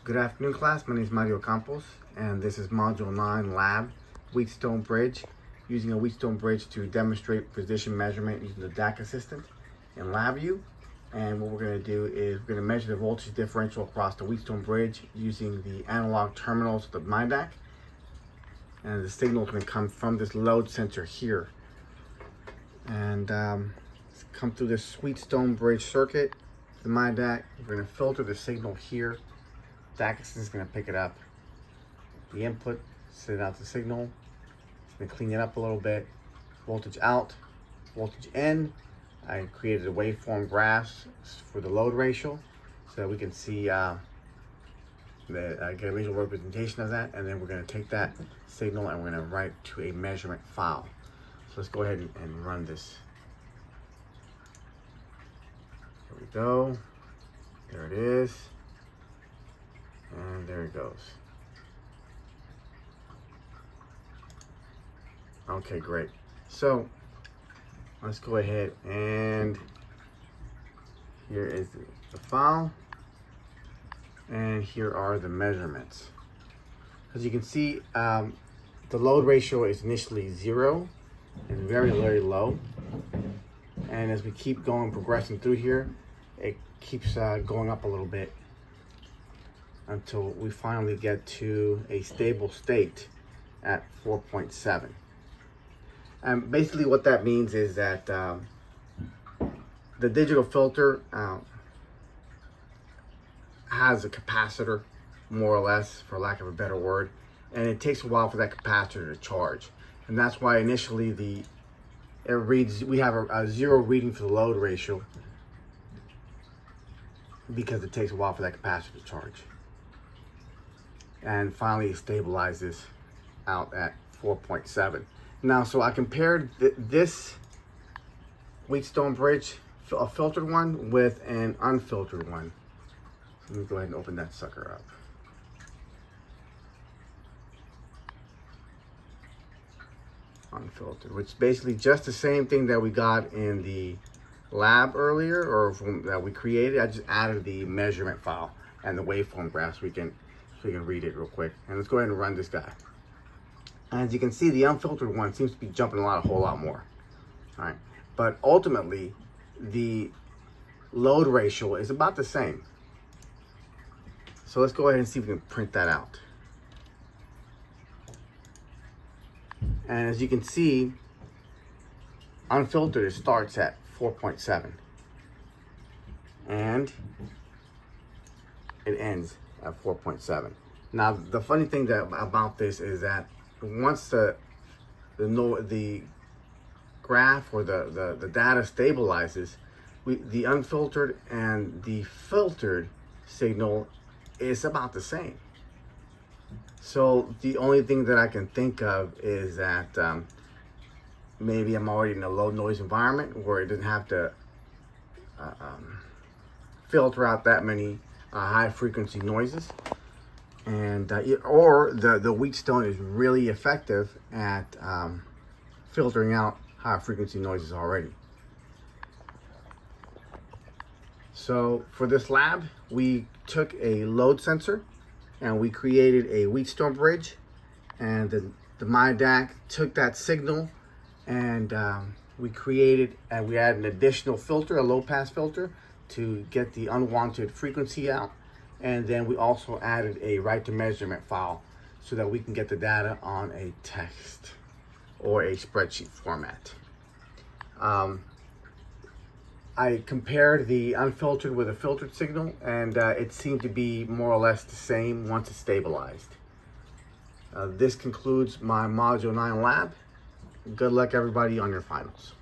Good afternoon, class. My name is myDAQ, and this is Module 9 Lab, Wheatstone Bridge, using a Wheatstone Bridge to demonstrate position measurement using the DAQ assistant in LabVIEW. And what we're going to do is we're going to measure the voltage differential across the Wheatstone Bridge using the analog terminals of the myDAQ. And the signal is going to come from this load sensor here. And come through this Wheatstone Bridge circuit, the myDAQ. We're going to filter the signal here. DAQ assistant is going to pick it up. The input, send out the signal. It's going to clean it up a little bit. Voltage out, voltage in. I created a waveform graphs for the load ratio so that we can see get a visual representation of that. And then we're going to take that signal and we're going to write to a measurement file. So let's go ahead and run this. Here we go. There it is. And there it goes. Okay, great. So let's go ahead and here is the file. And here are the measurements. As you can see, the load ratio is initially 0 and very, very low. And as we keep progressing through here, it keeps going up a little bit until we finally get to a stable state at 4.7. And basically what that means is that the digital filter has a capacitor, more or less, for lack of a better word, and it takes a while for that capacitor to charge. And that's why initially we have a 0 reading for the load ratio, because it takes a while for that capacitor to charge. And finally it stabilizes out at 4.7. Now, so I compared this Wheatstone Bridge, a filtered one, with an unfiltered one. Let me go ahead and open that sucker up. Unfiltered, which is basically just the same thing that we got in the lab earlier, or that we created. I just added the measurement file and the waveform graph so we can read it real quick. And let's go ahead and run this guy. As you can see, the unfiltered one seems to be jumping a whole lot more. All right, but ultimately the load ratio is about the same. So let's go ahead and see if we can print that out. And as you can see, unfiltered, it starts at 4.7 and it ends at 4.7. Now, the funny thing about this is that once the graph or the data stabilizes, the unfiltered and the filtered signal is about the same. So the only thing that I can think of is that maybe I'm already in a low noise environment where it doesn't have to filter out that many high frequency noises. And or the Wheatstone is really effective at filtering out high frequency noises already. So for this lab, we took a load sensor and we created a Wheatstone bridge, and the myDAQ took that signal and we added an additional filter, a low pass filter, to get the unwanted frequency out. And then we also added a write to measurement file so that we can get the data on a text or a spreadsheet format. I compared the unfiltered with a filtered signal, and it seemed to be more or less the same once it's stabilized. This concludes my Module 9 lab. Good luck, everybody, on your finals.